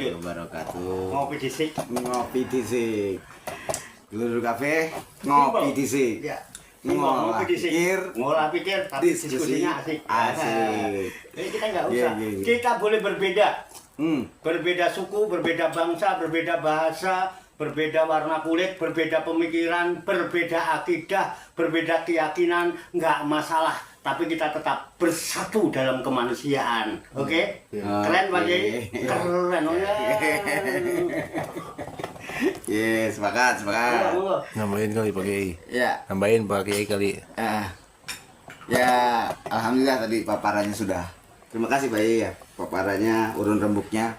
lanjut. Wabarakatuh. Ngopi disik. Ngopi disik. Geluduk kafe, ngopi disik. Ya. Ngolah pikir. Ngolah pikir, tapi Diskusi. diskusinya asik. Asik. Jadi kita nggak Iya, usah. iya, iya. Kita boleh berbeda. Hmm. Berbeda suku, berbeda bangsa, berbeda bahasa, berbeda warna kulit, berbeda pemikiran, berbeda akidah, berbeda keyakinan, nggak masalah. Tapi kita tetap bersatu dalam kemanusiaan. Oke? Keren Pak Kiai? Keren. Oh ya. Yes, sepakat. Monggo. Nambahin kali Pak Kiai. Ya, Nambahin Pak Kiai kali. ya, alhamdulillah tadi paparannya sudah. Terima kasih Pak Yai ya, paparannya, urun rembuknya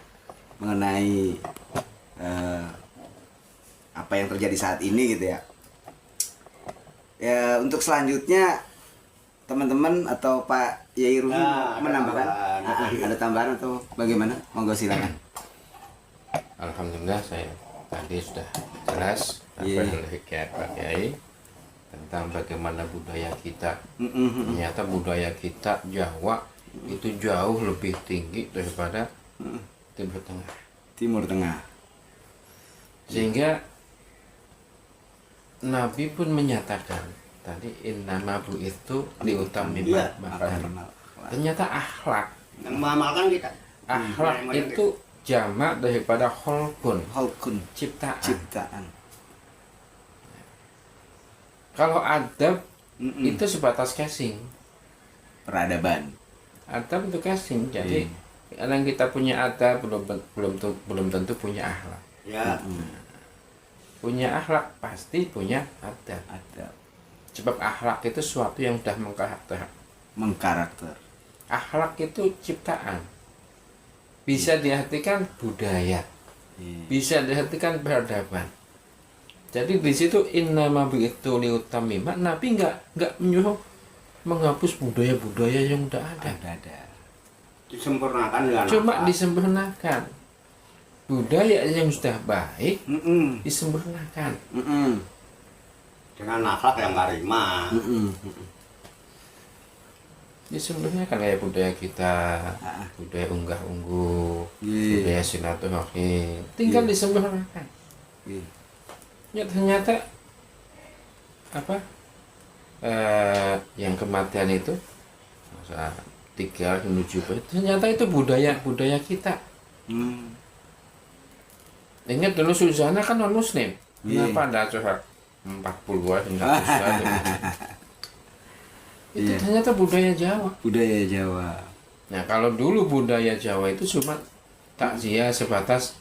mengenai apa yang terjadi saat ini gitu ya. Ya, untuk selanjutnya teman-teman atau Pak Yai Ruhi menambahkan ada tambahan atau bagaimana? Monggo silakan. Alhamdulillah saya tadi sudah jelas apa Iya. yang dikatakan Pak Kiai tentang bagaimana budaya kita. Ternyata budaya kita Jawa itu jauh lebih tinggi daripada Timur Tengah. Timur Tengah. Sehingga Nabi pun menyatakan tadi innama itu liutammima Iya, makarim. Ternyata akhlak Yang mengamalkan kita. akhlak itu jamak daripada holkun, Holkun, ciptaan. ciptaan. Kalau adab itu sebatas casing. Peradaban. Adab itu casing. Jadi yang kita punya adab belum tentu punya akhlak. Ya. Punya akhlak pasti punya adab. Ada Sebab akhlak itu sesuatu yang sudah mengkarakter. Akhlak itu ciptaan. Bisa diartikan budaya, bisa diartikan peradaban. Jadi di situ innama bi'itsu liutammima. Nabi nggak menyuruh menghapus budaya-budaya yang udah ada. Ada. Disempurnakan dengan Cuma akhlak. disempurnakan. Budaya yang sudah baik Mm-mm. disempurnakan. Mm-mm. dengan akhlak yang karimah. Disempurnakan kayak budaya kita, budaya unggah-ungguh, Iya. budaya silaturahim. Tinggal disempurnakan. Iya. Ya ternyata apa? Yang kematian itu masa 3 menuju ternyata itu budaya kita. Ingat dulu Suzana kan non muslim. Kenapa anda coba 40-an hingga 100-an? Itu ternyata budaya Jawa. Budaya Jawa. Nah kalau dulu budaya Jawa itu cuma takziah sebatas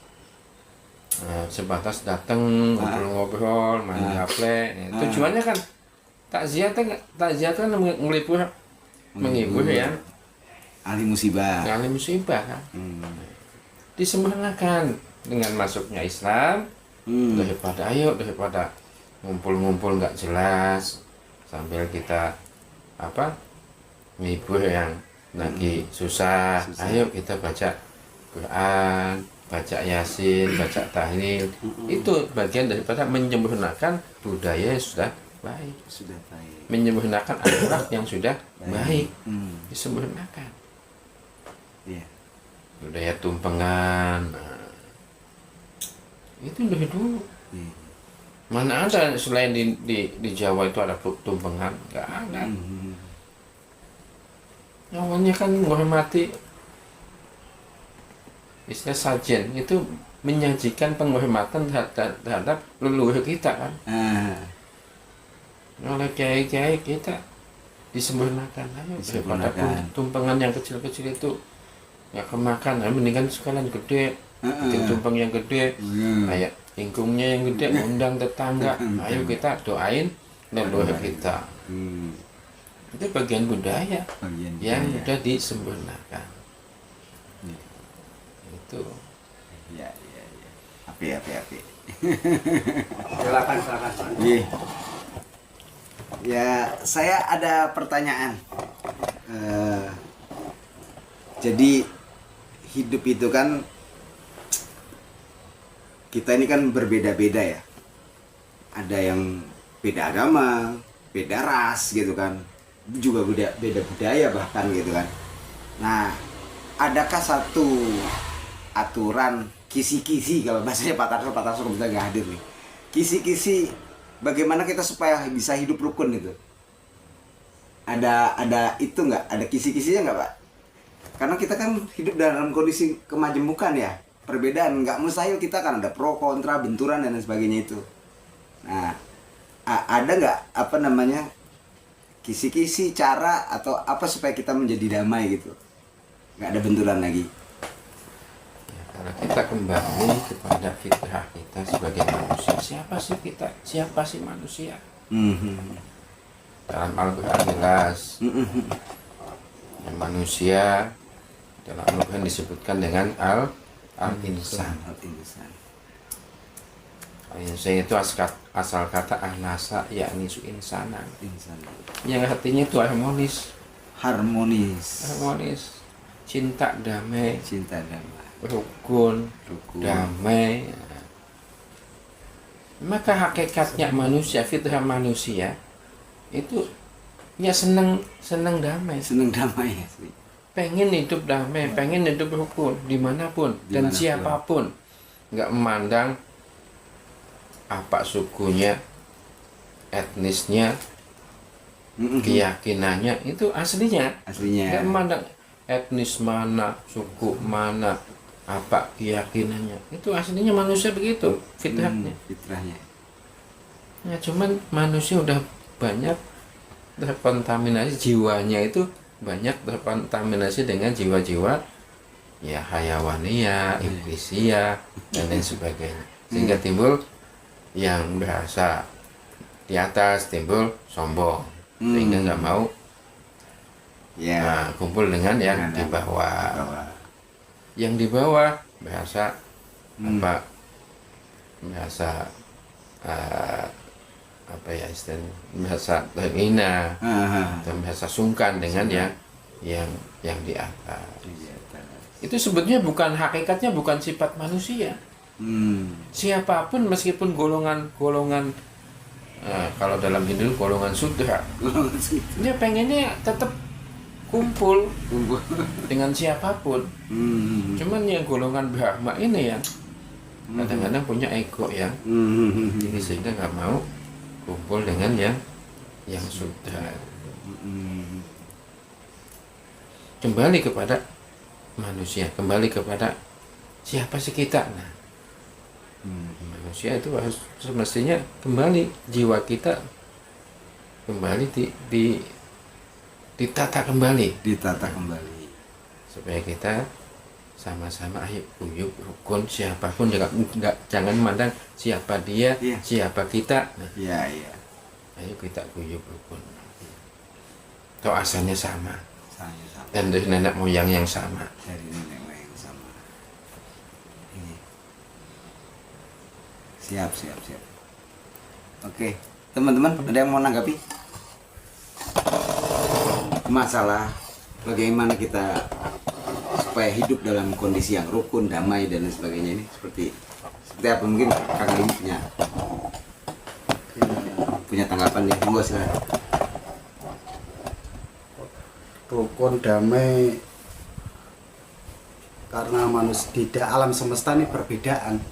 datang ngobrol-ngobrol, main gaplek. Tujuannya kan takziah kan menghibur ya, Ahli musibah. kali musibah kan. Disempurnakan dengan masuknya Islam. Daripada ngumpul-ngumpul nggak jelas sambil kita menghibur yang lagi susah. Ayo kita baca Quran, baca Yasin, baca tahlil. Itu bagian daripada menyempurnakan budaya yang sudah baik. Menyempurnakan akhlak yang sudah baik. Disempurnakan. Iya. Budaya tumpengan. Itu dari dulu. Mana ada selain di Jawa itu ada tumpengan? Nggak ada. Awalnya kan menghormati istilah sajen itu menyajikan penghormatan terhadap leluhur kita kan. Oleh kiai-kiai kita disempurnakan. Ayo daripada tumpengan yang kecil-kecil itu nggak kemakan, mendingan sekalian gede. Bikin tumpeng yang gede, kayak ingkungnya yang gede, undang tetangga. Ayo kita doain leluhur kita. Itu bagian budaya yang sudah disempurnakan. Itu. Iya. Api. Silakan. Iya. Ya, saya ada pertanyaan. Jadi hidup itu kan kita ini kan berbeda-beda ya. Ada yang beda agama, beda ras gitu kan. Juga beda budaya bahkan gitu kan. Nah, adakah satu aturan kisi-kisi, kalau bahasanya Pak Tarso kebetulan nggak hadir nih. Kisi-kisi bagaimana kita supaya bisa hidup rukun itu. Ada itu nggak? Ada kisi-kisinya nggak, Pak? Karena kita kan hidup dalam kondisi kemajemukan ya, perbedaan. Nggak mustahil kita kan ada pro, kontra, benturan dan lain sebagainya itu. Nah, ada nggak apa namanya kisi-kisi cara atau apa supaya kita menjadi damai gitu, nggak ada benturan lagi? Ya, karena kita kembali kepada fitrah kita sebagai manusia. Siapa sih kita? Siapa sih manusia? Dalam Al-Quran jelas, yang manusia dalam Al-Quran disebutkan dengan al-insan. Al-insan itu asal kata anasa, yakni suinsana, yang artinya itu harmonis, cinta damai, rukun, damai. Maka hakikatnya manusia, fitrah manusia itu ya senang damai, ya. pengen hidup damai, pengen hidup rukun dimanapun dan siapapun, nggak memandang apa sukunya, etnisnya, keyakinannya, itu aslinya. Nggak memandang etnis mana, suku mana, apa keyakinannya, itu aslinya manusia begitu fitrahnya. Ya cuman manusia udah banyak terkontaminasi, jiwanya itu banyak terkontaminasi dengan jiwa-jiwa ya hayawania, iblisia dan lain sebagainya, sehingga timbul yang berasa di atas, timbul sombong, sehingga nggak mau kumpul dengan yang di bawah. Yang di bawah berasa apa ya istilahnya, merasa terhina atau merasa sungkan dengan yang di atas. Itu sebetulnya bukan hakikatnya, bukan sifat manusia. Siapapun, meskipun golongan kalau dalam Hindu golongan Sudra, dia pengennya tetap kumpul dengan siapapun. Cuman yang golongan Brahma ini yang kadang-kadang punya ego yang ini, sehingga nggak mau kumpul dengan yang Sudra. Kembali kepada manusia, kembali kepada siapa sih kita. Nah, manusia itu harus semestinya kembali, jiwa kita kembali ditata kembali supaya kita sama-sama ayo guyup rukun, siapapun jangan memandang siapa dia, siapa kita. Ayo kita guyup rukun, atau asalnya sama dan dari nenek moyang yang sama. Siap. Oke, teman-teman, ada yang mau nanggapi masalah bagaimana kita supaya hidup dalam kondisi yang rukun, damai dan lain sebagainya ini, seperti apa? Mungkin Kang Lim punya tanggapan nih, monggo silakan. Rukun, damai, karena manusia di alam semesta ini perbedaan.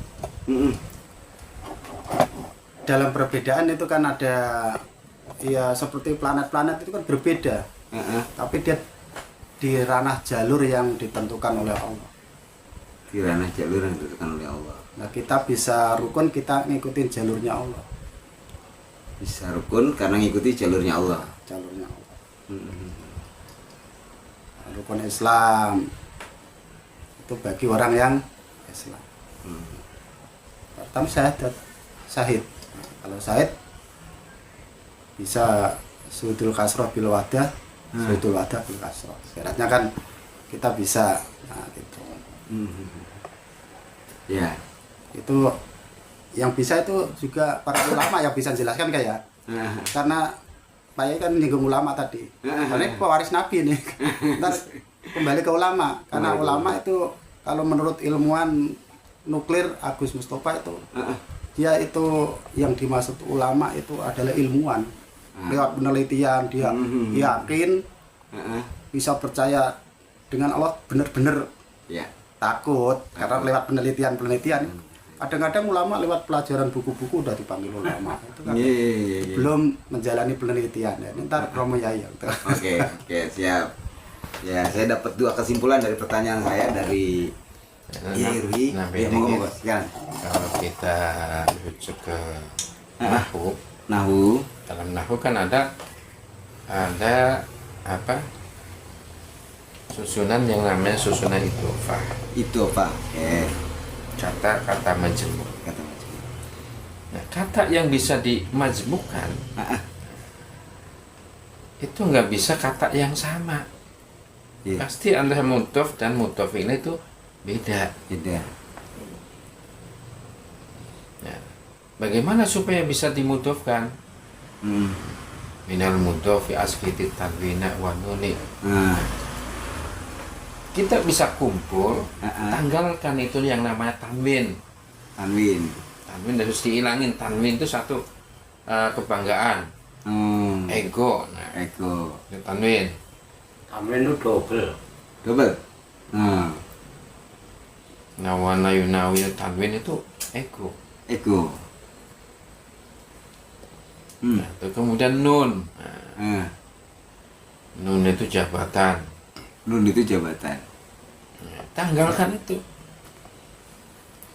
Dalam perbedaan itu kan ada ya seperti planet-planet itu kan berbeda, tapi dia di ranah jalur yang ditentukan oleh Allah. Nah, kita bisa rukun, kita ngikutin jalurnya Allah. Bisa rukun karena ngikuti jalurnya Allah. Rukun Islam itu bagi orang yang Islam. Pertama syahid. Kalau syahid bisa sudul kasroh bil wadah, sudul wadah bil kasroh. Syaratnya kan kita bisa, nah gitu. Ya. Itu yang bisa itu juga para ulama yang bisa jelaskan kayak. Karena Pak Yai kan nyinggung ulama tadi. Karena pewaris Nabi nih. Ntar kembali ke ulama, karena ulama itu kalau menurut ilmuwan nuklir Agus Mustafa itu dia itu yang dimaksud ulama itu adalah ilmuwan. Lewat penelitian dia yakin bisa percaya dengan Allah benar-benar takut karena lewat penelitian kadang-kadang ulama lewat pelajaran buku-buku udah dipanggil ulama itu kan Iya. belum menjalani penelitian ya. Ntar Romo Yai gitu. Oke, siap. Ya, saya dapat 2 kesimpulan dari pertanyaan saya dari Ruhi. Nah, Ya, bedanya monggo, silakan. kalau kita rujuk ke Nahu. dalam nahu kan ada apa susunan yang namanya susunan idhofah, Itu apa? Oke. kata majmuk. Kata macam. Nah, kata yang bisa dimajmukan itu nggak bisa kata yang sama. Iya. Pasti antara mudhof dan mudhof ilaih itu beda. Beda. Nah, bagaimana supaya bisa dimudhofkan? Minal mudhofi asqiti tanwina wa nuni. Nah, Kita bisa kumpul, tanggalkan itu yang namanya tanwin. tanwin. Tanwin harus dihilangin. Tanwin itu satu kebanggaan, ego. Nah, Eko. itu tanwin. Tamrin itu double. Double. Nah, Nawana yunawi tanwin itu ego. Eko. Nah, itu kemudian nun. Nah, Nah, nun itu jabatan. nun itu jabatan. Nah, tanggalkan itu.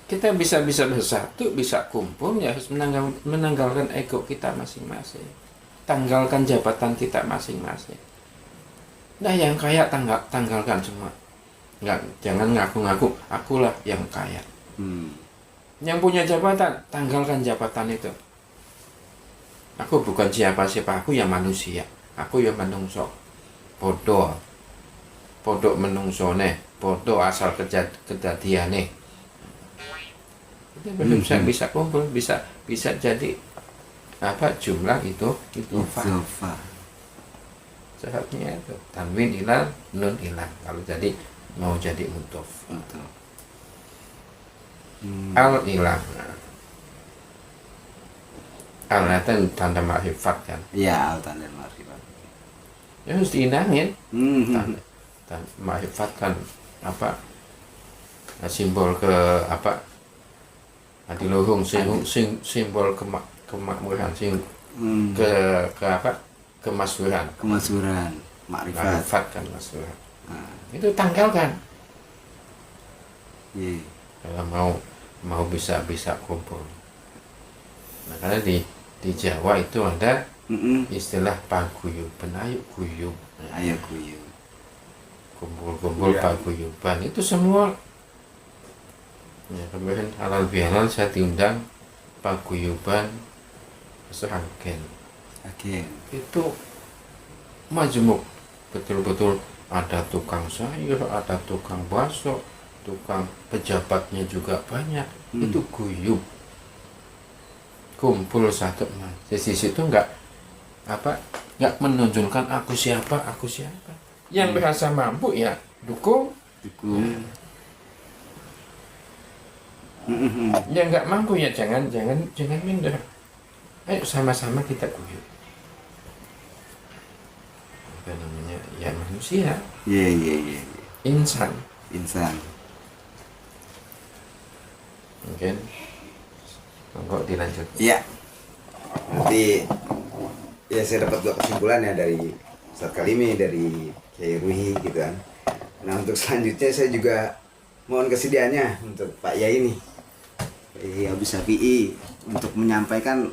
Kita bisa bersatu, bisa kumpul, ya harus menanggalkan ego kita masing-masing. Tanggalkan jabatan kita masing-masing. Nah, yang kaya tanggalkan semua. Jangan ngaku-ngaku akulah yang kaya. Yang punya jabatan, tanggalkan jabatan itu. Aku bukan siapa-siapa, aku yang manusia. Aku yang menungso. Bodoh menungsone, bodoh asal kejadiane. Itu belum bisa kumpul, bisa jadi apa jumlah itu Idhofah. syaratnya itu tanwin ilang, nun ilang. Kalau mau jadi mudhof. Al ilang. Al itu tanda makrifat kan. Iya, tanda makrifat. Ya harus diilangin. Hmm. Makrifat kan apa simbol ke apa adiluhung simbol kemakmuran ke apa kemasyhuran Kemasyhuran, makrifat. makrifat kan masyhuran. Itu tanggalkan Iya. kalau mau bisa kumpul. Nah, karena di Jawa itu ada istilah paguyuban, ayo guyub. Ayo guyub. Kumpul-kumpul paguyuban itu semua. Ya, kemarin halal bihalal saya diundang paguyuban Sragen. Oke. Itu majemuk, betul-betul ada tukang sayur, ada tukang bakso, tukang pejabatnya juga banyak. Itu guyub, kumpul satu. Di situ nggak menunjukkan aku siapa. Yang merasa mampu ya dukung. Yang nggak mampu ya jangan minder. Ayo sama-sama kita guyub. Apa namanya? Ya manusia. Iya. Insan. Mungkin kok dilanjut. Iya. Nanti ya saya dapat 2 kesimpulan ya dari Ustaz Kalimi, dari Kiai Ruhi gitu kan. Nah, untuk selanjutnya saya juga mohon kesediaannya untuk Pak Yai nih, Abu Syafi'i, untuk menyampaikan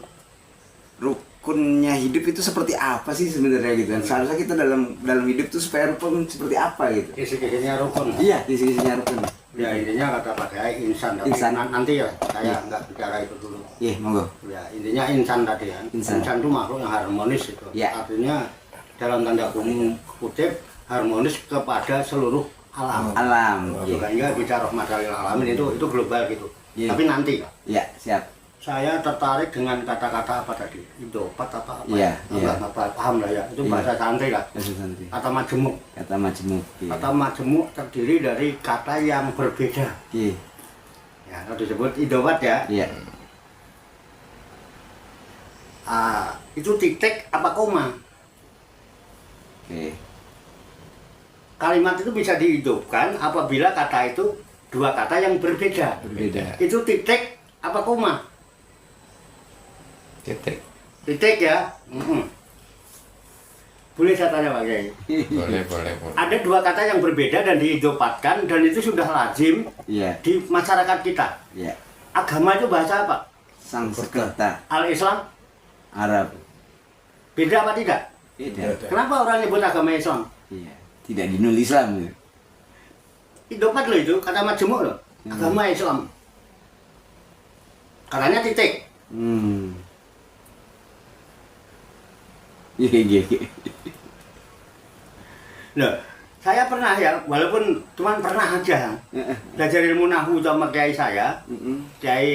rukunnya hidup itu seperti apa sih sebenarnya gitu kan. Seharusnya kita dalam hidup tuh supaya rukun seperti apa gitu. Kisi-kisinya rukun. Iya, sisi-sisinya rukun. Ya intinya kata Pak Kiai insan. Tapi Insan. nanti ya saya nggak bicara itu dulu. Iya, monggo. Ya intinya insan tadi kan. Insan. Insan itu makhluk yang harmonis itu. Ya. Artinya dalam tanda kutip harmonis kepada seluruh alam. Alam. Makanya bicara rahmatal lil alamin itu global gitu. Iya. Tapi nanti Iya, siap. saya tertarik dengan kata-kata apa tadi? Idhofat apa? Iya, iya. Apa paham lah ya. Itu Iya. bahasa santri lah. Bahasa santri. Kata majemuk. Kata majemuk. Iya. Kata majemuk terdiri dari kata yang berbeda. Iya. Ya, kalau disebut idhofat ya. Iya. Itu titik apa koma? Oke. Kalimat itu bisa dihidupkan apabila kata itu dua kata yang berbeda. Berbeda. Itu titik apa koma? Titik. Titik ya. Boleh saya tanya Pak Kiai? Boleh. Ada dua kata yang berbeda dan diidopatkan dan itu sudah lazim Iya. di masyarakat kita. Iya. Agama itu bahasa apa? Sanskerta, Al-Islam. Arab. Beda apa tidak? Beda. Kenapa orang nyebut agama Islam? Iya. Tidak dinul Islam. Ya. Idopat loh itu, kata majemuk loh. Agama Islam. Katanya titik. Iya. Loh, saya pernah ya, walaupun cuma pernah aja belajar ilmu nahu sama kiai saya, Kiai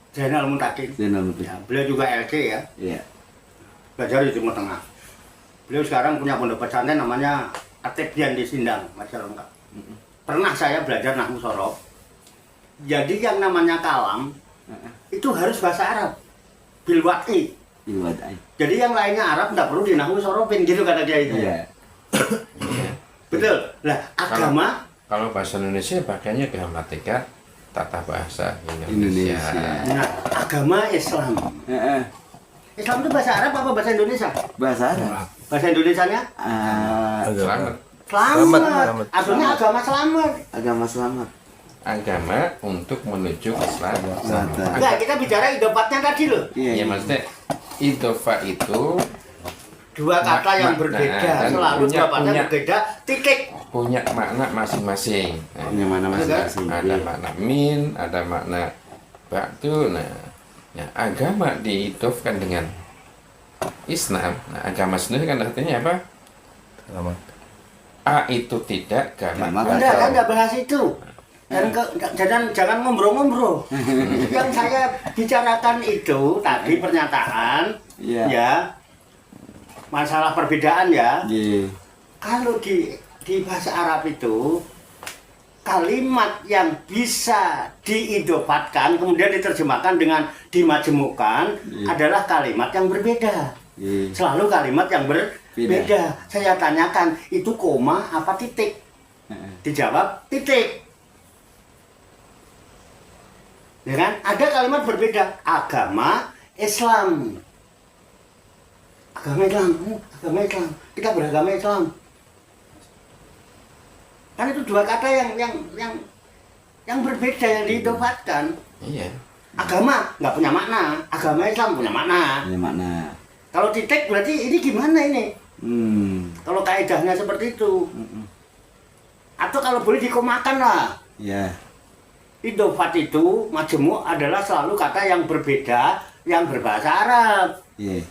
Zainal Muntakin. Ya, beliau juga LC ya, Iya. belajar di Timur Tengah. Beliau sekarang punya pondok pesantren namanya Atebdian di Sindang, Masya Allah. Pernah saya belajar nahu sorof. Jadi yang namanya kalam itu harus bahasa Arab, bilwati. Iwadai. Jadi yang lainnya Arab nggak perlu dinahu sorofin gitu kata dia itu. Iya. Betul. Lah agama Kalau bahasa Indonesia pakainya gramatika tata bahasa Indonesia. Indonesia. Nah, agama Islam. Islam itu bahasa Arab apa bahasa Indonesia? Bahasa Arab. Bahasa Indonesianya? Selamat. Selamat. Selamat. Artinya agama selamat. Agama selamat. Agama untuk menuju Islam. Mantap. Enggak, kita bicara idopatnya tadi loh. Ya maksudnya idofa itu Dua kata yang Nah, berbeda, dan selalu punya- dua kata punya- berbeda, titik. punya makna masing-masing. Nah, Yang mana masing-masing. ada makna min, ada makna ba'du. Nah, agama diidofkan dengan Islam. Nah, agama sendiri kan artinya apa? Selamat. A itu tidak, gama Gama Enggak bahas itu. Dan jangan ngombro-ngombro. Yang saya bicarakan itu tadi pernyataan, Iya. ya masalah perbedaan ya. Iya. Kalau di bahasa Arab itu kalimat yang bisa diidopatkan kemudian diterjemahkan dengan dimajemukkan adalah kalimat yang berbeda. Iya. Selalu kalimat yang berbeda. Saya tanyakan itu koma apa titik? Dijawab titik. Ya kan? Ada kalimat berbeda. Agama Islam. Agama Islam. Agama Islam. Kita beragama Islam. Kan itu dua kata yang berbeda yang diidopatkan. Iya. Agama nggak punya makna. Agama Islam punya makna. Ini makna. Kalau titik berarti ini gimana ini? Kalau kaidahnya seperti itu. Atau kalau boleh dikomakan lah. Ya. Idofat itu majemuk adalah selalu kata yang berbeda yang berbahasa Arab. Iya.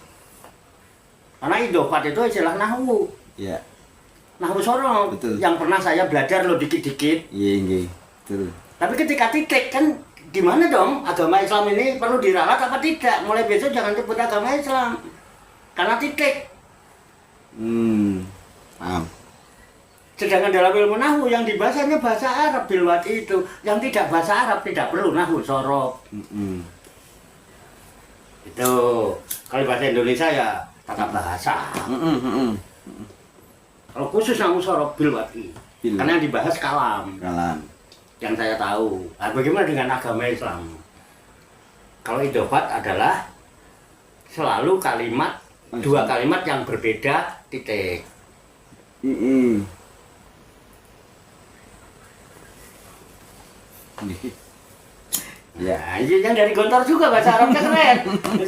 Karena idofat itu istilah nahwu. Iya. Nahwu sorong. Betul. Yang pernah saya belajar loh dikit-dikit. Iya, iya. Betul. Tapi ketika titik kan gimana dong? Agama Islam ini perlu diralat apa tidak? Mulai besok jangan sebut agama Islam. Karena titik. Paham. Sedangkan dalam ilmu nahwu yang dibahasanya bahasa Arab bilwati itu, yang tidak bahasa Arab tidak perlu nahwu sorof. Itu kalau bahasa Indonesia ya tata bahasa. Kalau khusus nahwu sorof bilwati, karena yang dibahas kalam. Kalam. Yang saya tahu. Nah, bagaimana dengan agama Islam? Kalau idofat adalah selalu kalimat dua kalimat yang berbeda titik. Ya. Nah, ini yang dari Gontor juga bahasa Arabnya keren.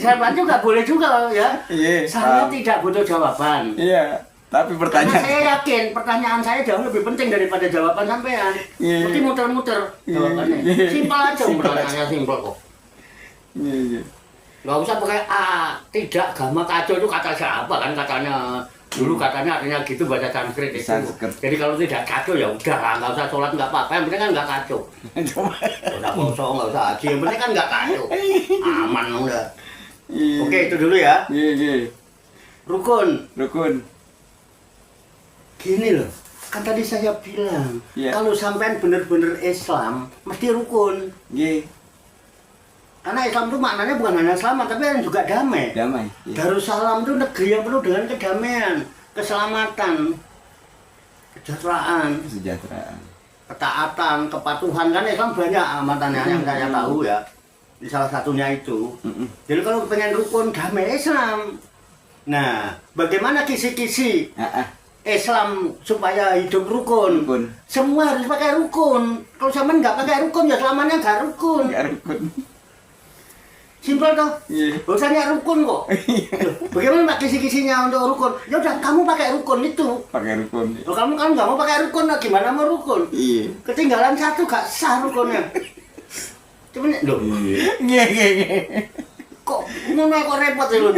Saya juga boleh juga ya. Iya. Saya tidak butuh jawaban. Iya. Tapi Karena pertanyaan. saya yakin pertanyaan saya jauh lebih penting daripada jawaban sampean. Iya. Mesti muter-muter jawabannya. Simpel aja pertanyaannya simpel kok. Iya. Nggak usah pakai tidak agama kacau itu kata siapa kan katanya. Dulu katanya artinya gitu bahasa Sanskrit itu. Sanskrit. Jadi kalau tidak kacau ya udah lah, nggak usah sholat nggak apa-apa. Yang penting kan nggak kacau. Nggak usah kosong, nggak usah haji. Yang penting kan nggak kacau. Aman udah. Oke itu dulu ya. Iya, iya. Rukun. Rukun. Gini loh. Kan tadi saya bilang Iya. kalau sampean bener-bener Islam mesti rukun. Iya. Karena Islam itu maknanya bukan hanya selamat tapi juga damai. Damai. Iya. Darussalam itu negeri yang penuh dengan kedamaian, keselamatan, kesejahteraan. Kesejahteraan. ketaatan, kepatuhan kan Islam banyak amatannya yang saya tahu ya. Ini salah satunya itu. Jadi kalau pengen rukun damai Islam. Nah, bagaimana kisi-kisi Islam supaya hidup rukun? Semua harus pakai rukun. Kalau zaman nggak pakai rukun ya selamanya nggak rukun. Simpel toh? Urusannya rukun kok. Bagaimana pak kisi-kisinya untuk rukun? Ya udah kamu pakai rukun itu. Pakai rukun. Loh, kamu kan nggak mau pakai rukun, nah gimana mau rukun? Iya. Ketinggalan satu gak sah rukunnya. Cuman loh, kok ngono kok repot ya lho.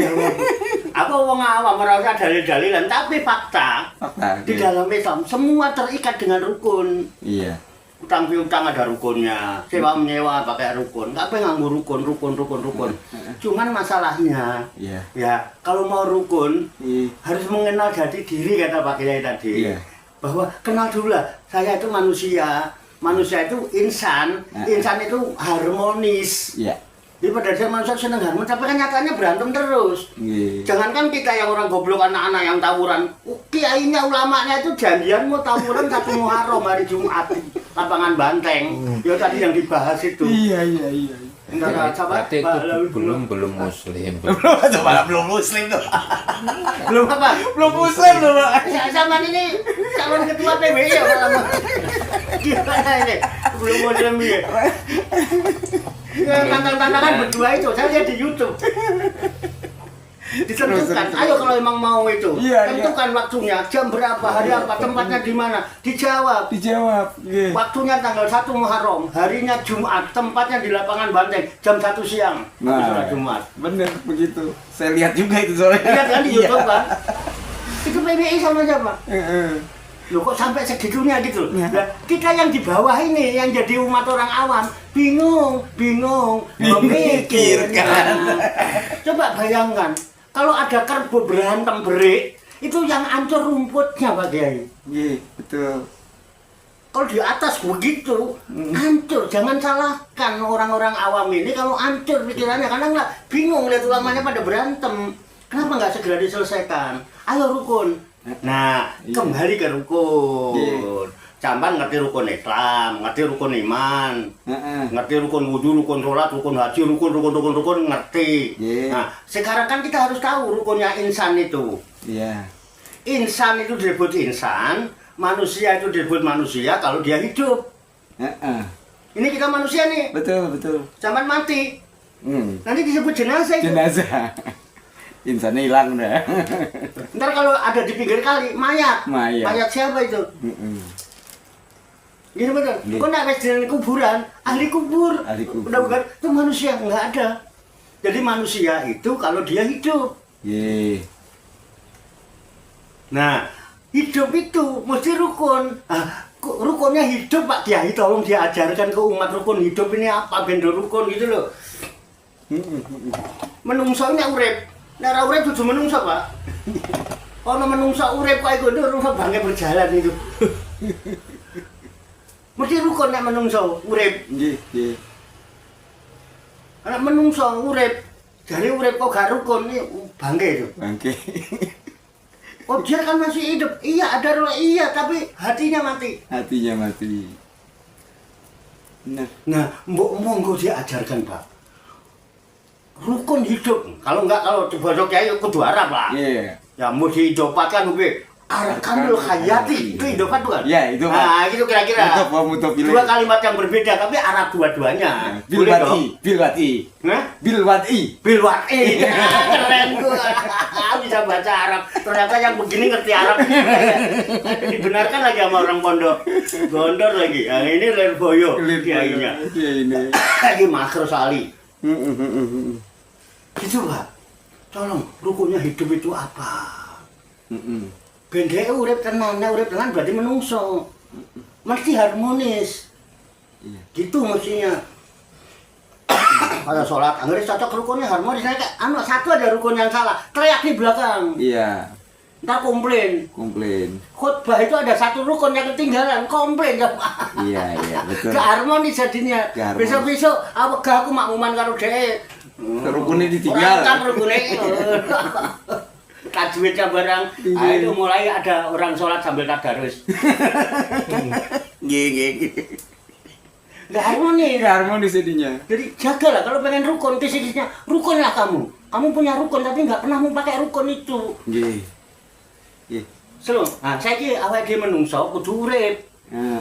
Apa wong awam ora usah dalil-dalilan, tapi fakta di dalam Islam semua terikat dengan rukun. Iya. Utang piutang ada rukunnya, sewa menyewa pakai rukun. Nggak pengen nganggo rukun. Cuman masalahnya, ya kalau mau rukun harus mengenal jati diri kata Pak Kiai tadi. Bahwa kenal dulu lah, saya itu manusia. Manusia itu insan itu harmonis. Jadi pada dasarnya manusia senang harmonis, tapi kan nyatanya berantem terus. Jangankan kita yang orang goblok, anak-anak yang tawuran, kiainya, ulamanya itu janjian mau tawuran 1 Muharram hari Jumat lapangan Banteng. Ya tadi yang dibahas itu. Iya. Berarti itu belum muslim. Belum muslim tuh. Belum apa? Belum muslim tuh, Pak. Zaman ini calon ketua PBI ya malah. Gimana ini? Belum muslim ya. Tantang-tantangan berdua itu, saya lihat di YouTube. Ditentukan, ayo kalau emang mau itu, tentukan waktunya, jam berapa, hari apa, tempatnya di mana, dijawab. Waktunya tanggal 1 Muharram, harinya Jumat, tempatnya di lapangan Banteng, jam 1 siang, sudah Jumat. Bener begitu, saya lihat juga itu soalnya. Lihat kan di YouTube kan? Itu PBI sama siapa? Loh kok sampai segitunya gitu? Nah, kita yang di bawah ini, yang jadi umat orang awam, bingung memikirkan. Coba bayangkan, kalau ada kerbau berantem berik, itu yang hancur rumputnya Pak Kiai. Iya, betul. Kalau di atas begitu, hancur. Jangan salahkan orang-orang awam ini kalau hancur pikirannya, karena nggak bingung lihat ulamanya pada berantem. Kenapa nggak segera diselesaikan? Ayo rukun. Nah, kembali ke rukun. Campan ngerti rukun Islam, ngerti rukun iman, ngerti rukun wudhu, rukun sholat, rukun haji, rukun ngerti. Nah, sekarang kan kita harus tahu rukunnya insan itu. Insan itu disebut insan, manusia itu disebut manusia kalau dia hidup. Ini kita manusia nih. Betul. Campan mati. Nanti disebut jenazah itu. Insannya hilang dah. Ntar kalau ada di pinggir kali, mayat siapa itu? Gini betul. Kok nak di kuburan, ahli kubur. Udah bukan itu manusia, nggak ada. Jadi manusia itu kalau dia hidup. Nah, hidup itu mesti rukun. Rukunnya hidup Pak Kiai, tolong diajarkan ke umat rukun hidup ini apa, bendo rukun gitu loh. Menungsonya urip. Nah, urip dudu menungso, Pak. Ono menungso urip kok iku menungso bangke berjalan itu. Mesti rukun nek menungso urip. Nggih. Nek menungso urip, jare urip kok gak rukun iki bangke itu. Bangke. Oh, dia kan masih hidup. Iya, ada roh iya, tapi hatinya mati. Nah, monggo diajarkan, Pak. Rukun hidup. Kalau di bahasa Kiai kudu Arab lah. Ya mau dihidupkan kuwi arkanul hayati. Itu hidupan bukan? Iya, itu Pak. Nah, itu kira-kira. Dua kalimat yang berbeda tapi Arab dua-duanya. Bilwati. Bilwati. Keren gua. Bisa baca Arab. Ternyata yang begini ngerti Arab. Dibenarkan lagi sama orang pondok. Gondor lagi. Yang ini Lerboyo kiainya. Ini. Lagi makro sali. Gitu Pak, tolong rukunnya hidup itu apa? Bendeke urip tenan berarti menungso. Mesti harmonis. Gitu mestinya. Kalau sholat, anggere cocok rukunnya harmonis. Satu ada rukun yang salah, teriak di belakang. Ntar komplain. Khotbah itu ada satu rukun yang ketinggalan, komplain ya Pak. Iya, betul. Gak harmonis jadinya. Besok-besok aku makmuman karo dhek. Rukunnya ditinggal. Orang rukunnya. Tajwidnya barang. Itu mulai ada orang sholat sambil tadarus. Nggih. Nggak harmonis. Nggak harmonis jadinya. Jadi jagalah kalau pengen rukun, kisi-kisinya rukunlah kamu. Kamu punya rukun tapi nggak pernah mau pakai rukun itu. Nggih. Nggih. Selung. Nah, saiki awake dhewe menungso kudu urip.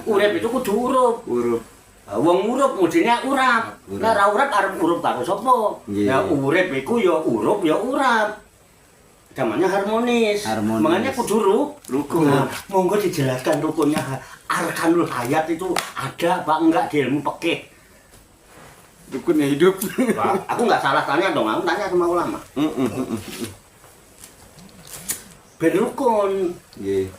Urip itu kudu urup. Urup. Wong urup mudine urap. Nah, ora urap arep urup karo sapa? Nggih. Ya urip iku ya urup ya urap. Namanya harmonis. Harmonis. Makanya kudu Rukun. Nah, monggo dijelaskan rukunnya. Arkanul hayat itu ada apa enggak di ilmu fikih? Rukunnya hidup. Wah, aku nggak salah tanya dong, aku tanya sama ulama. Ben rukun. Nggih.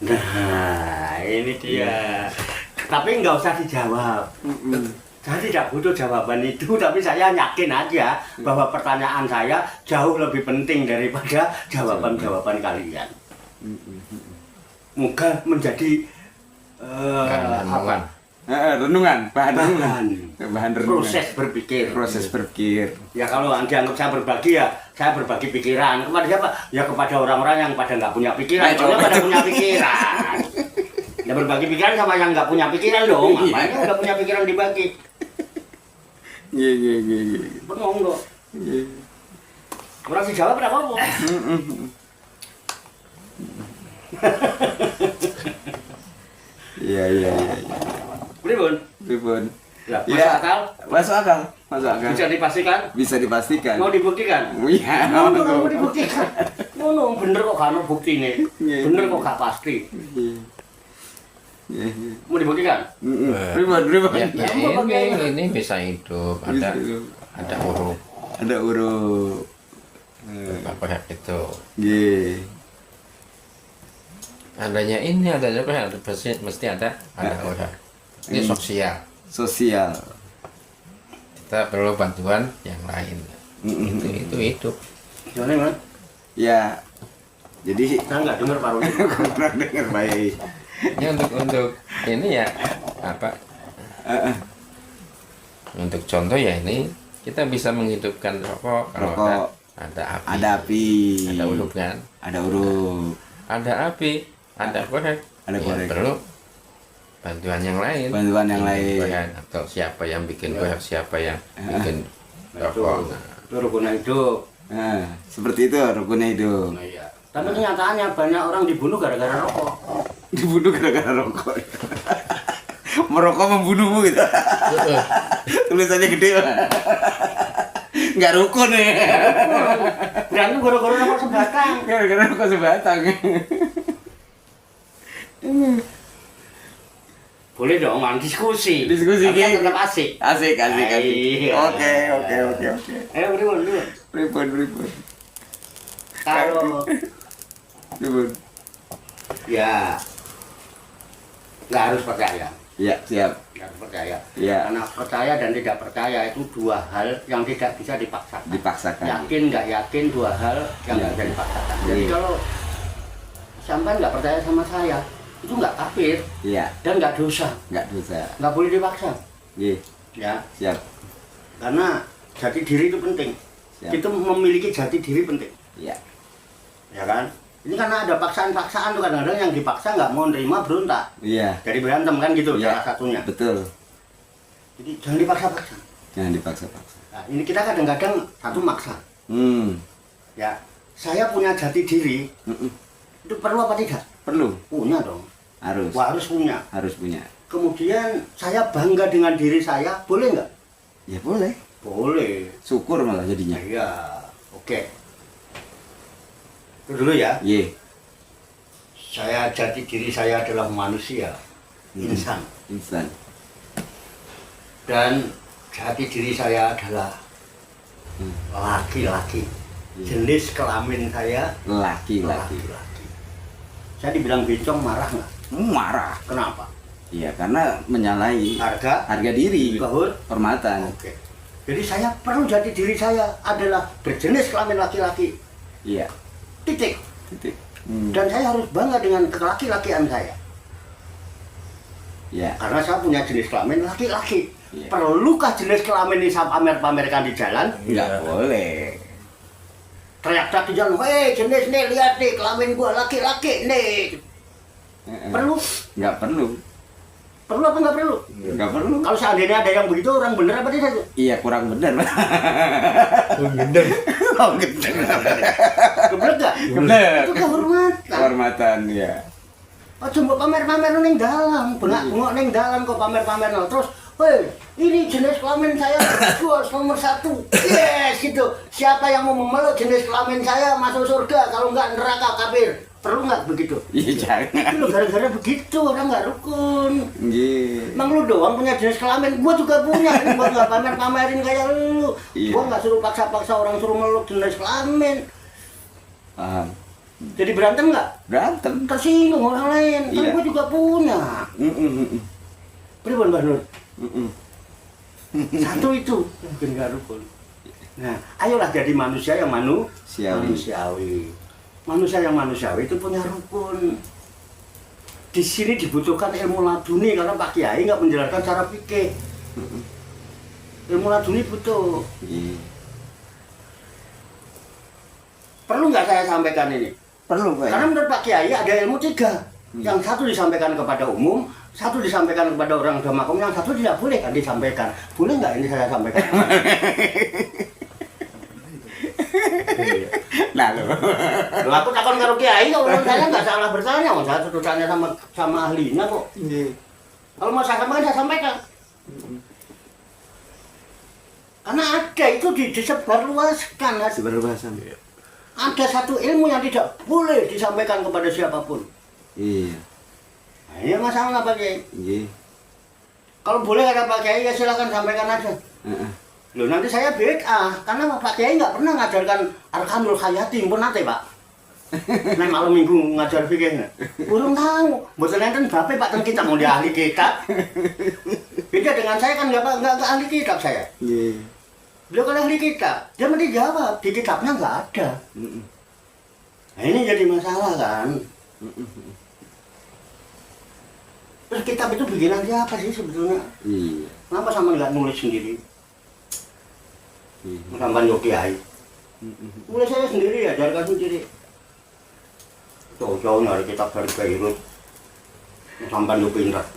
Nah, ini dia. Tapi nggak usah dijawab. Saya tidak butuh jawaban itu, tapi saya yakin aja bahwa pertanyaan saya jauh lebih penting daripada jawaban-jawaban kalian. Moga menjadi renungan. Renungan, bahan renungan. Bahan renungan. Proses berpikir. Proses berpikir. Ya kalau dianggap saya berbagi ya, saya berbagi pikiran. Kepada siapa? Ya kepada orang-orang yang pada nggak punya pikiran. Soalnya pada punya pikiran. Ya berbagi pikiran sama yang nggak punya pikiran dong. Makanya nggak punya pikiran dibagi. Iya. Bengong kok. Iya. Orang dijawab berapa kok? Iya. Pripun? Pripun? Ya, masuk Ya. akal? Masuk akal. Bisa dipastikan? Bisa dipastikan. Mau dibuktikan? Iya. Mau dibuktikan. Ngono bener kok gak ono buktine. Iya. Bener kok gak pasti. Iya. Mau dibuktikan? Pripun? Ya, ini bisa hidup. Ada huruf. Ada huruf. Apa itu? Nggih. Adanya ini adanya apa? Mesti ada huruf. Ini sosial. Sosial. Kita perlu bantuan yang lain. Itu. Gimana, Man? Ya. Jadi Saya nggak dengar parunya. kurang dengar baik. Ya untuk ini ya apa? Untuk contoh ya ini kita bisa menghidupkan rokok kalau Rokok. ada api. Ada api. Ada huruf kan? Ada huruf. Ada api, ada korek. Ada korek. Ya, perlu bantuan yang lain. Bantuan yang lain. Korek. Atau siapa yang bikin korek, siapa yang bikin Nah, rokok. itu rukunnya hidup. Nah, seperti itu rukunnya hidup. Nah, iya. Tapi kenyataannya banyak orang dibunuh gara-gara rokok. Dibunuh gara-gara rokok. Merokok membunuhmu gitu. Tulisannya gede. Nggak rukun ya. Berantem gara-gara rokok sebatang. Gara-gara rokok sebatang. Boleh dong, diskusi. Diskusi, Tapi kan Ki. tetap asik. Asik. Iya. Oke. Ayo beribun. Pripun. Kalau Pripun. ya nggak harus percaya. Ya, siap. Nggak harus percaya. Ya. Karena percaya dan tidak percaya itu dua hal yang tidak bisa dipaksakan. Dipaksakan. Yakin nggak yakin dua hal yang nggak bisa dipaksakan. Jadi Iya. kalau sampai nggak percaya sama saya, itu nggak kafir Iya, dan nggak dosa, nggak dosa. nggak boleh dipaksa. Nggih, Ya, siap. karena jati diri itu penting. Siap. Itu memiliki jati diri penting, Iya. ya kan? Ini karena ada paksaan-paksaan tuh kadang-kadang yang dipaksa nggak mau nerima berontak. Iya. Jadi berantem kan gitu Iya. salah satunya. Betul. Jadi jangan dipaksa-paksa. Jangan dipaksa-paksa. Nah, ini kita kadang-kadang satu maksa. Ya, saya punya jati diri. Itu perlu apa tidak? Perlu. Punya dong. Harus. Wah, harus punya. Harus punya. Kemudian saya bangga dengan diri saya, boleh nggak? Ya boleh. Boleh. Syukur malah jadinya. Iya, oke. Itu dulu ya. Iya. Saya jati diri saya adalah manusia, insan. Instan. Dan jati diri saya adalah laki-laki. Jenis kelamin saya Laki-laki. laki-laki. Saya dibilang bencong marah nggak? Marah. Kenapa? Iya, karena menyalahi Harga diri, kehormatan. hormatan. Oke. Jadi saya perlu jati diri saya adalah berjenis kelamin laki-laki. Iya. Titik. Titik. Dan saya harus bangga dengan kelaki-lakian saya. Iya. Karena saya punya jenis kelamin laki-laki. Iya. Perlukah jenis kelamin ini saya pamer-pamerkan di jalan? Nggak boleh. Teriak-teriak di jalan, "Hei jenis nih, lihat nih kelamin gua laki-laki nih." Perlu? Nggak perlu. Perlu apa nggak perlu? Nggak perlu. Kalau seandainya ada yang begitu orang bener apa tidak? Iya kurang bener. Gendeng. Oh gendeng. Geblek nggak? Geblek. Itu kehormatan. Kehormatan ya. Oh cuma pamer-pamer neng dalam, bengak-bengok neng dalam kok pamer-pamer no. Terus, woi ini jenis kelamin saya jual nomor 1. Yes gitu. Siapa yang mau memeluk jenis kelamin saya masuk surga, kalau nggak neraka kafir. Perlu nggak begitu? Iya jangan. Itu gara-gara begitu orang nggak rukun. Iya. Emang lu doang punya jenis kelamin, gua juga punya. Gua nggak pamer-pamerin kayak lu. Iya. Gua nggak suruh paksa-paksa orang suruh meluk jenis kelamin. Paham. Jadi berantem nggak? Berantem. Tersinggung orang lain. Kan Iya. gua juga punya. Pripun Mbak Nur? Satu itu mungkin nggak rukun. Nah, ayolah jadi manusia yang manusiawi. Manusia yang manusiawi itu punya rukun. Di sini dibutuhkan ilmu laduni karena Pak Kiai nggak menjelaskan cara fikih. Ilmu laduni butuh. Iya. Perlu nggak saya sampaikan ini? Perlu Pak. Karena menurut Pak Kiai ada ilmu 3. Yang satu disampaikan kepada umum, satu disampaikan kepada orang Dhammakom, yang satu tidak boleh kan disampaikan. Boleh nggak ini saya sampaikan? Lalu. Loh, aku takon karo Kiai, kalau saya nggak salah bertanya, saya sudah tanya sama ahlinya kok. Iya. Kalau mau saya sampaikan. Karena ada itu disebarluaskan. Seberbahasan. Ada satu ilmu yang tidak boleh disampaikan kepada siapapun. Iya. Nah, ini masalah Pak Kiai. Iya. Kalau boleh kata Pak Kiai ya silakan sampaikan aja. Loh nanti saya beda, karena Pak Kiai nggak pernah ngajarkan Arkanul Hayati, pun nanti Pak. Nah malam minggu ngajar fikih nggak? Burung tahu, bukan enten bapak Pak kita mau dia ahli kitab. Beda dengan saya kan nggak ahli kitab saya. Iya. Beliau kan ahli kitab, dia mesti jawab di kitabnya nggak ada. Nah ini jadi masalah kan. Terus kitab itu bikinan siapa sih sebetulnya? Iya. Kenapa sama nggak nulis sendiri? Sampai yo Kiai. Mulai saya sendiri ya, ajarkan sendiri. Jauh-jauh nyari kitab dari Beirut. Sampai yo pintar.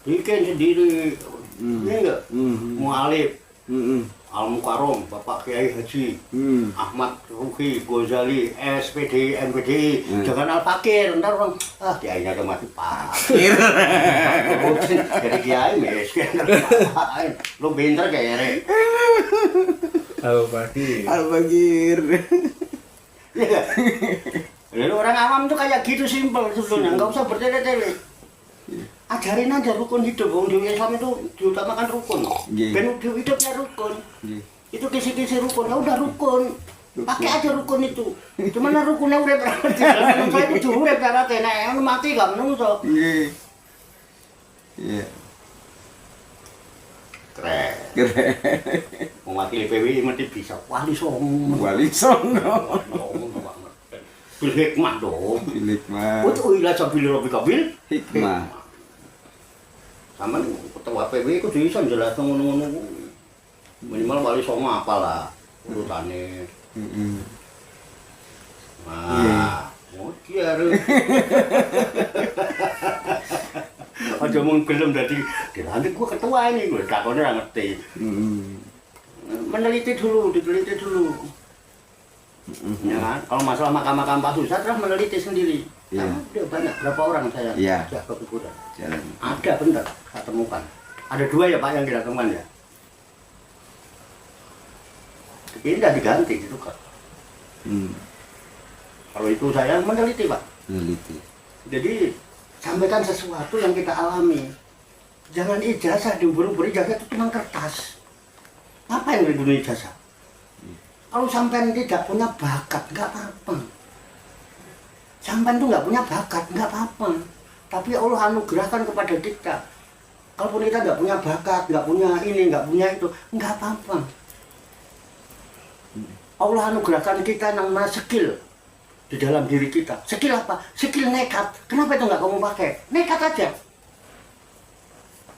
Bikin sendiri. Ini enggak? Mu'alif, Al-Mukarram, Bapak Kiai Haji, Ahmad Ruki, Ghazali, SPD, MPD, jangan Al-Fakir, ntar orang, Kiainya udah mati fakir. Jadi Kiai miskin, lu pinter kayak Al-Fakir. Al-Fakir. Lalu orang awam tuh kayak gitu simpel sebetulnya, nggak usah bertele-tele. Ajarin aja rukun hidup, di Islam itu diutamakan rukun. Ben hidupnya rukun. Itu kisi-kisi rukun, ya udah rukun. Pakai aja rukun itu. Cuman rukunnya udah berarti. Saya itu urip berarti, nek mati gak menungso. Iya. Iya. Keren. Keren. Mewakili PWI mesti bisa wali songo. Wali Songo. Bil hikmah dong. Hikmah. Untuk ilah sabil robi kabil. Hikmah. Sama ketua PWI itu bisa jelas ngono-ngono. Minimal wali songo apalah urutannya. Nah, mutiar. Aja mau gelem dadi nanti gua ketua ini gua takone ora ngerti. Meneliti dulu, diteliti dulu. Ya kan? Kalau masalah makam-makam Pak Susat terus meneliti sendiri. Iya. Ada banyak berapa orang saya Iya. ajak ke kuburan. Jalan. Ada benar, saya temukan. Ada 2 ya Pak yang kita temukan ya. Pindah diganti gitu kan. Kalau itu saya meneliti Pak. Meneliti. Jadi sampaikan sesuatu yang kita alami. Jangan ijazah diubur-ubur, ijazah itu cuma kertas. Apa yang dilindungi ijazah? Kalau sampean tidak punya bakat, nggak apa-apa. Sampean tuh nggak punya bakat, nggak apa-apa. Tapi Allah anugerahkan kepada kita. Kalaupun kita nggak punya bakat, nggak punya ini, nggak punya itu, nggak apa-apa. Allah anugerahkan kita namanya skill di dalam diri kita. Skill apa? Skill nekat. Kenapa itu nggak kamu pakai? Nekat aja.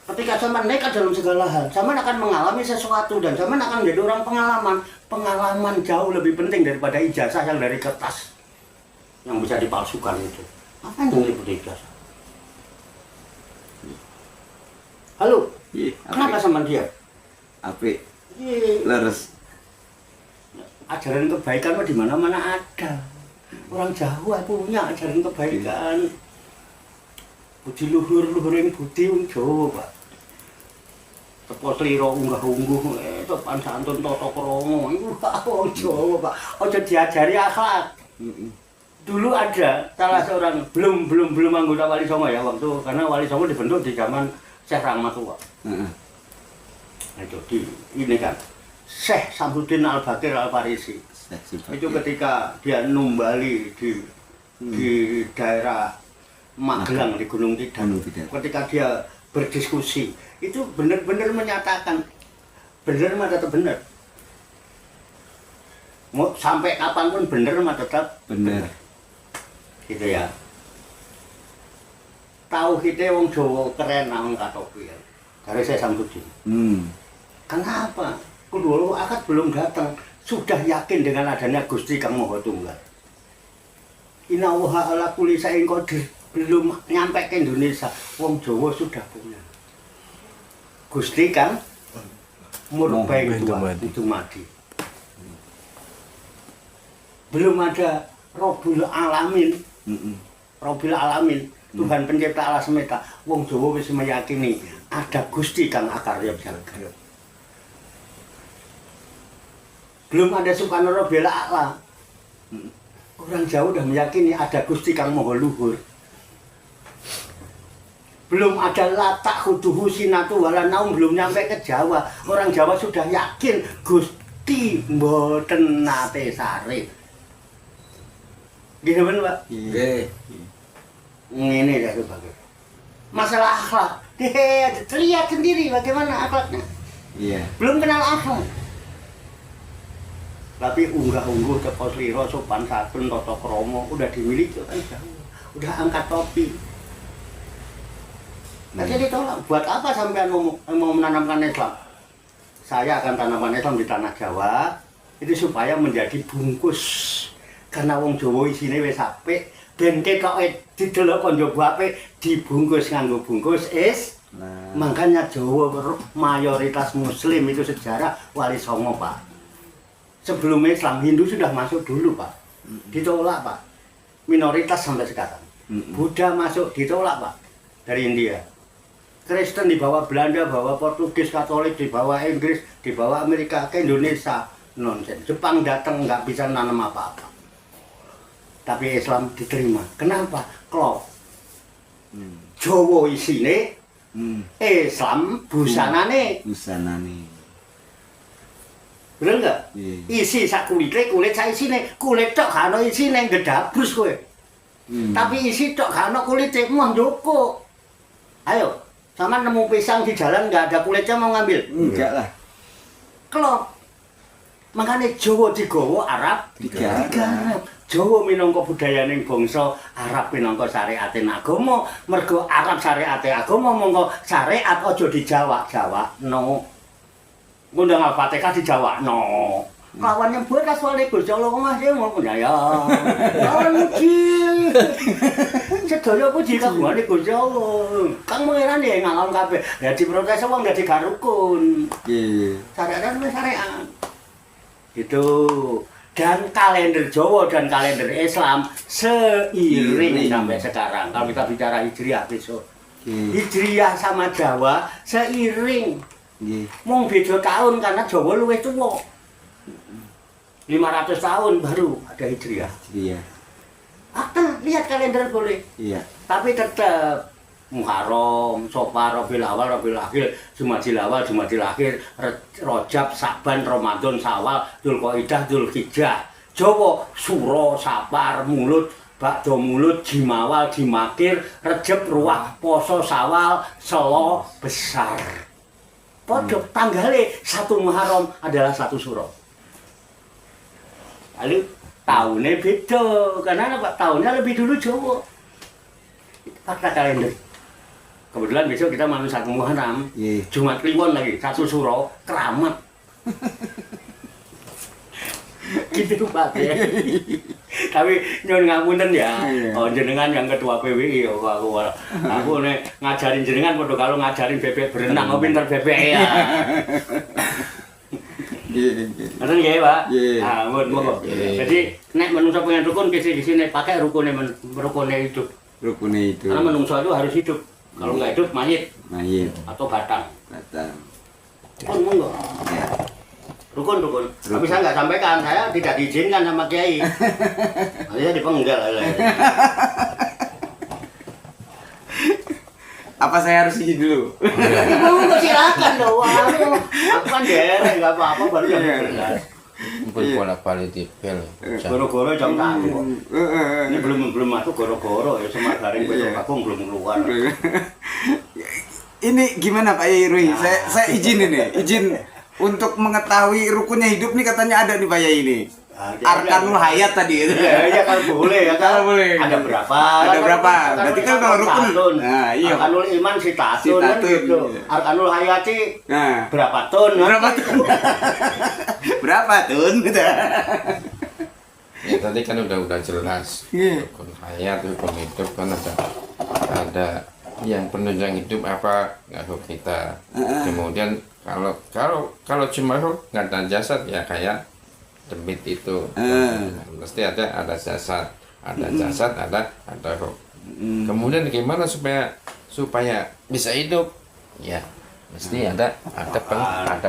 Ketika zaman nekat dalam segala hal, zaman akan mengalami sesuatu dan zaman akan menjadi orang pengalaman. Pengalaman jauh lebih penting daripada ijazah yang dari kertas. yang bisa dipalsukan itu. Apa yang nyelip ijazah? Halo, Iya, kenapa sama dia? Apik. Iya. Leres. Ajaran kebaikan mah di mana-mana ada. Orang Jawa punya ajaran kebaikan. Budi luhur yang budi wong Jawa, Pak. Tepo slira unggah-ungguh sopan santun tata krama iku wong Jawa, Pak. Aja diajari akhlak. Dulu ada salah seorang belum anggota Wali Songo ya waktu, karena Wali Songo dibentuk di zaman Syekh Rahmatullah. Nah, itu ini kan Syekh Samsudin Al-Bakir Al-Farisi. Itu ketika dia numbali di daerah Magelang di Gunung Tidar. Ketika dia berdiskusi, itu benar-benar menyatakan benar mah tetap benar. Mau sampai kapanpun benar mah tetap Bener. gitu ya. Tauhidnya wong Jawa keren nang katopi ya. Dari saya Samsudin. Kenapa? Kedua akad belum datang, sudah yakin dengan adanya Gusti Kang Maha Tunggal. Inna waha ala kulli syai'in qadir, belum nyampe ke Indonesia, wong Jawa sudah punya. Gusti Kang Murbaing itu mati. Belum ada Rabbul Alamin. Rabbul Alamin, Tuhan pencipta alam semesta. Wong Jawa wis meyakini ada Gusti Kang Akarya Jagat. Belum ada Subhanallah bela Allah. Orang Jawa udah meyakini ada Gusti Kang Maha Luhur. Belum ada latak huduhu sinatu wala naum, belum nyampe ke Jawa. Orang Jawa sudah yakin Gusti mboten nate sare. Gini bener, Pak? Iya. Ini ya sebagai masalah akhlak. Lihat sendiri bagaimana akhlaknya. Iya. Belum kenal akhlak. Tapi unggah-ungguh tepos liro sopan santun tata krama udah dimiliki kan Jawa. Udah angkat topi. Nah, jadi tolak, buat apa sampean mau menanamkan Islam? Saya akan tanamkan Islam di tanah Jawa itu supaya menjadi bungkus. Karena wong Jawa isine wis apik, ben ketoke didelok kon njaba apik dibungkus nganggo bungkus Makanya Jawa mayoritas muslim itu sejarah Wali Songo, Pak. Sebelum Islam, Hindu sudah masuk dulu, Pak. Ditolak, Pak. Minoritas sampai sekarang. Buddha masuk, ditolak, Pak. Dari India. Kristen dibawa Belanda, bawa Portugis, Katolik, dibawa Inggris, dibawa Amerika ke Indonesia. Nonsen. Jepang datang nggak bisa nanam apa-apa. Tapi Islam diterima. Kenapa? Klop. Jawa isine, Islam busanane. Bener nggak? Isi sak kulite, kulit sak isine, kulit tok gak ono isine ngedabus kowe. Tapi isi tok gak ono kulite mau njoko. Ayo, sama nemu pisang di jalan nggak ada kulitnya mau ngambil? Enggak lah. Klop. Makanya Jawa digawa, Arab digarap. Jawa minangka budayaning bangsa, Arab minangka syariate agama. Mergo Arab syariate agama, monggo syariat aja dijawak-jawakno. Ngundang Al-Fatihah dijawakno. Kawan yang buat aswale Gusti Allah Mas mau ya. Kawan muji. Sedaya puji kagungane Gusti Allah. Kang pangeran ya ngalon kabeh. Dadi protes wong dadi garukun. Iya. Syariat wis syariat. Itu. Dan kalender Jawa dan kalender Islam seiring sampai sekarang. Kalau kita bicara Hijriah besok. Hijriah sama Jawa seiring. Mung beda tahun karena Jawa luwih tuwa. 500 tahun baru ada Hijriah. Iya. Lihat kalender boleh. Iya. Tapi tetap Muharram, Safar, Rabiul Awal, Rabiul Akhir, Jumadil Awal, Jumadil Akhir, Rajab, Saban, Ramadan, Syawal, Dzulqa'dah, Dzulhijjah. Jawa Suro, Sapar, Mulut, Bakda Mulut, Jimawal, Jimakir, Rejeb, Ruah, Poso, Syawal, Selo, Besar. Podok tanggale 1 Muharram adalah 1 Suro. Lalu tahunnya beda, karena apa? Tahunnya lebih dulu Jawa. Fakta kalender. Kebetulan besok kita malam 1 Muharram, Jumat Kliwon lagi, 1 Suro, keramat. Gitu Pak ya. Tapi nyuwun ngapunten ya. Iya. Oh jenengan yang ketua PWI kok aku nek ngajarin jenengan padha karo ngajarin bebek berenang kok pinter bebek ya. Ngoten nggih, Pak? Nggih. Ah, monggo. Nggih. Jadi nek menungso pengen rukun di sini pakai rukunnya hidup. Rukunnya itu. Karena menungso itu harus hidup. Kalau nggak hidup mayit Mayit, atau batang. batang. Rukun monggo. Ya. Rukun. Tapi saya nggak sampaikan, saya tidak diizinkan sama Kiai. Nanti saya dipenggal. Apa saya harus izin dulu? Monggo silakan dong. Aku kan derek nggak apa-apa baru jam 11. Pun bolak-balik dipel. Goro-goro jam 1. Ini belum masuk goro-goro ya sama garing besok Agung belum keluar. Ini gimana Pak Yai Ruhi? Saya izin ini, izin untuk mengetahui rukunnya hidup nih katanya ada nih Pak Yai ini. Arkanul Hayat tadi itu. Ya kalau boleh ya kan. Kalau boleh. Ada berapa? Ada berapa? Berarti kan kalau rukun. Nah, iya. Arkanul Iman sitatun kan Sitatun, gitu. iya. Arkanul Hayati Nah, berapa ton? berapa ton? Berapa ton? Gitu. Ya tadi kan udah jelas. Iya. Rukun hayat, rukun hidup kan ada yang penunjang hidup apa ngaruh kita. Kemudian kalau cuma roh nggak ada jasad ya kayak demit itu. Mesti ada jasad, ada roh. Kemudian gimana supaya bisa hidup? Ya mesti ada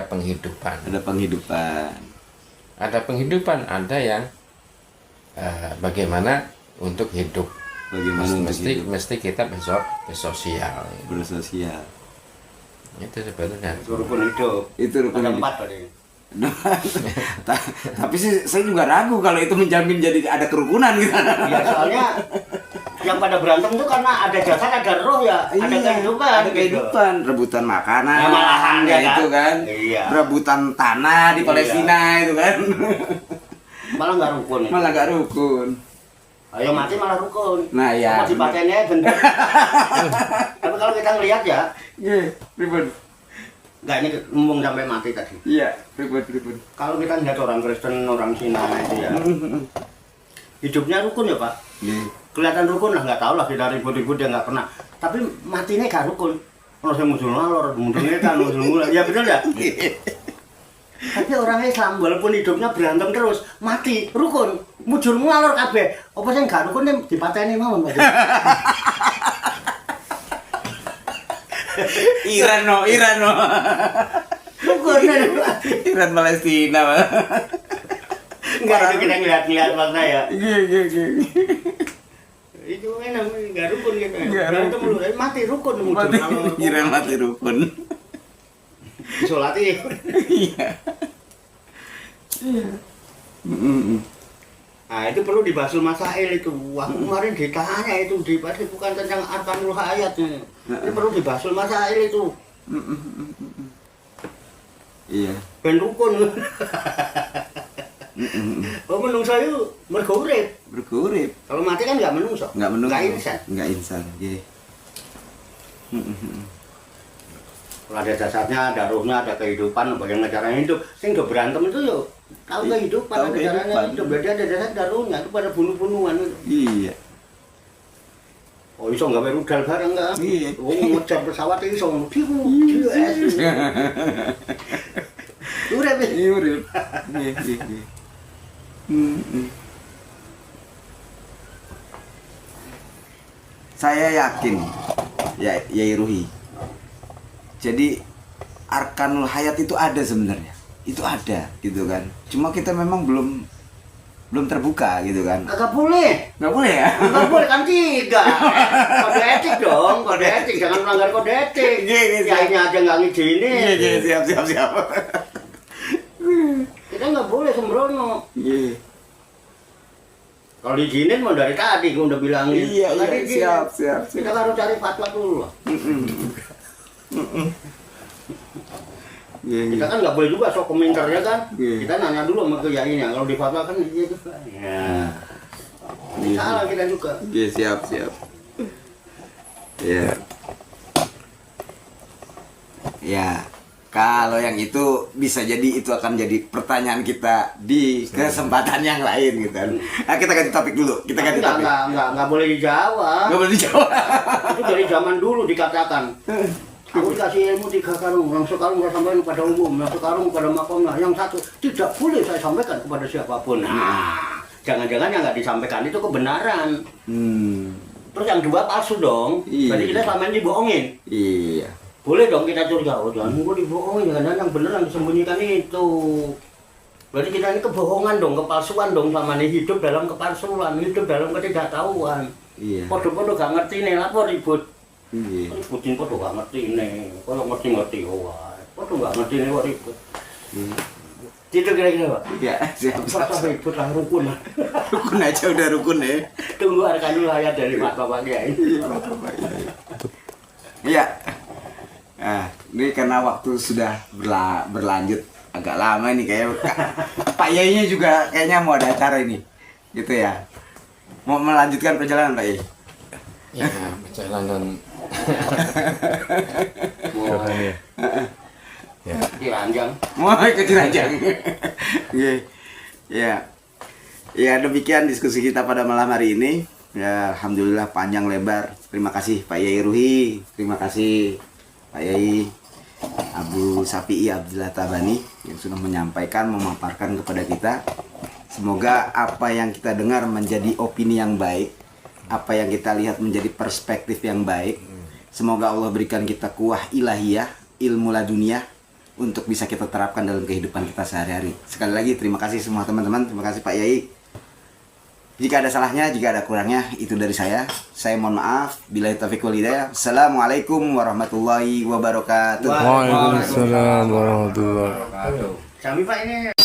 penghidupan. Ada penghidupan. Ada penghidupan, ada yang bagaimana untuk hidup. Bagaimana untuk hidup? Mesti kita bersosial. Bersosial. Itu sebenarnya. Itu rukun hidup. Itu rukun Ada hidup. 4 tadi. Tapi sih saya juga ragu kalau itu menjamin jadi ada kerukunan gitu. Ya soalnya yang pada berantem itu karena ada jasad, ada roh ya, ada kehidupan. Ada kehidupan, rebutan makanan, Ya, malahan, ya kan? itu kan. Iya. Rebutan tanah di Palestina itu kan. Malah nggak rukun. Itu. Malah gak rukun. Ayo mati malah rukun. Nah, ya, Masih benar. patennya bener. Tapi kalau kita ngelihat ya, Iya, ribut. nggak ini ngomong sampai mati tadi. Iya, ribut. Kalau kita lihat orang Kristen, orang Cina itu ya, hidupnya rukun ya Pak. Iya. Kelihatan rukun lah, nggak tahu lah kita ribut-ribut dia nggak pernah. Tapi matinya gak rukun. Kalau saya muncul ngalor, munculnya kan muncul mulai. Ya benar ya. Tapi orang Islam walaupun hidupnya berantem terus, mati rukun, muncul ngalor kabeh. Apa sih gak rukun nih dipateni mawon Pak. Iran no. Rukun Iran Palestina. Pak. enggak itu kita ngeliat-ngeliat makna ya. Iya. Itu enak enggak rukun gitu. Nggak Berantem rukun. lu, mati rukun muncul Mati, ngalor. Iran mati rukun. Disolati. Iya. Nah itu perlu dibasul masail itu. Aku kemarin ditanya itu dibahas bukan tentang arkanul hayat. Itu perlu dibasul masail itu. Iya. Ben rukun. Oh menungso itu mergo urip. Berkurip. Kalau mati kan nggak menungso. Nggak menunggu. Nggak insan. Nggak insan. Iya. Kalau ada jasadnya, ada ruhnya, ada kehidupan, bagaimana caranya hidup. Sing do berantem itu yo tahu kehidupan, Tahu ada caranya kehidupan. hidup. Berarti ada jasad, ada ruhnya. Itu pada bunuh-bunuhan itu. Iya. Oh iso nggak rudal bareng kan? Iya. Oh ngejar pesawat iso. Urip. Iya, urip. Iya. Saya yakin ya Yai Ruhi. Jadi arkanul hayat itu ada sebenarnya. Itu ada gitu kan. Cuma kita memang belum terbuka gitu kan. Agak boleh. Nggak boleh ya? Enggak boleh kan tidak. Kode etik dong, kode etik. Jangan melanggar kode etik. Iya, Kiainya aja nggak ngizinin. Iya, siap. Kita nggak boleh sembrono. Iya. Kalau diizinin mau dari tadi, gue udah bilangin. Iya, Nggak diizinin. siap. Kita harus cari fatwa dulu lah. Iya. Kita kan nggak boleh juga sok komentarnya kan. Iya. Kita nanya dulu sama kiainya. Kalau di fatwa kan iya juga. Ya. Ini salah kita juga. Iya, siap. Iya. Ya. Kalau yang itu bisa jadi itu akan jadi pertanyaan kita di kesempatan yang lain gitu kan. Nah, kita ganti topik dulu. Kita ganti topik. Nggak boleh dijawab. Nggak boleh dijawab. Itu dari zaman dulu dikatakan. Aku dikasih ilmu 3 karung, yang sekarung saya sampaikan kepada umum, yang sekarang kepada makomnya, yang satu tidak boleh saya sampaikan kepada siapapun. Nah, jangan-jangan yang nggak disampaikan itu kebenaran. Terus yang 2 palsu dong. Iya. Berarti kita selama ini dibohongin. Iya. Boleh dong kita curiga, oh jangan gue dibohongin, jangan yang bener yang disembunyikan itu. Berarti kita ini kebohongan dong, kepalsuan dong, sama ini hidup dalam kepalsuan, hidup dalam ketidaktahuan. Iya. Podo-podo gak ngerti nih, lapor ribut. Iya. Ributin podo gak ngerti nih, kalau ngerti-ngerti, wah, podo gak ngerti nih, wah ribut. Itu kira-kira Pak? Iya, siap. Masa ribut lah, rukun lah. Rukun aja udah rukun ya. Tunggu harga dulu ayat dari Pak Bapak Kiai. Iya. Nah, ini karena waktu sudah berlanjut agak lama nih kayak Pak Yainya juga kayaknya mau ada acara ini. Gitu ya. Mau melanjutkan perjalanan Pak Yai. Ya, perjalanan Diranjang. Mau ikut Cirajang. Iya. Ya. Ya, demikian diskusi kita pada malam hari ini. Ya, alhamdulillah panjang lebar. Terima kasih Pak Yai Ruhi. Terima kasih Pak Yai Abu Safi'i Abdullah Tabani yang sudah menyampaikan, memaparkan kepada kita. Semoga apa yang kita dengar menjadi opini yang baik, apa yang kita lihat menjadi perspektif yang baik. Semoga Allah berikan kita kuah ilahiyah, ilmu laduniah untuk bisa kita terapkan dalam kehidupan kita sehari-hari. Sekali lagi terima kasih semua teman-teman, terima kasih Pak Yai. Jika ada salahnya, jika ada kurangnya, itu dari saya. Saya mohon maaf. Billahi taufiq wal hidayah. Assalamualaikum warahmatullahi wabarakatuh. Waalaikumsalam warahmatullahi wabarakatuh. Kami Pak ini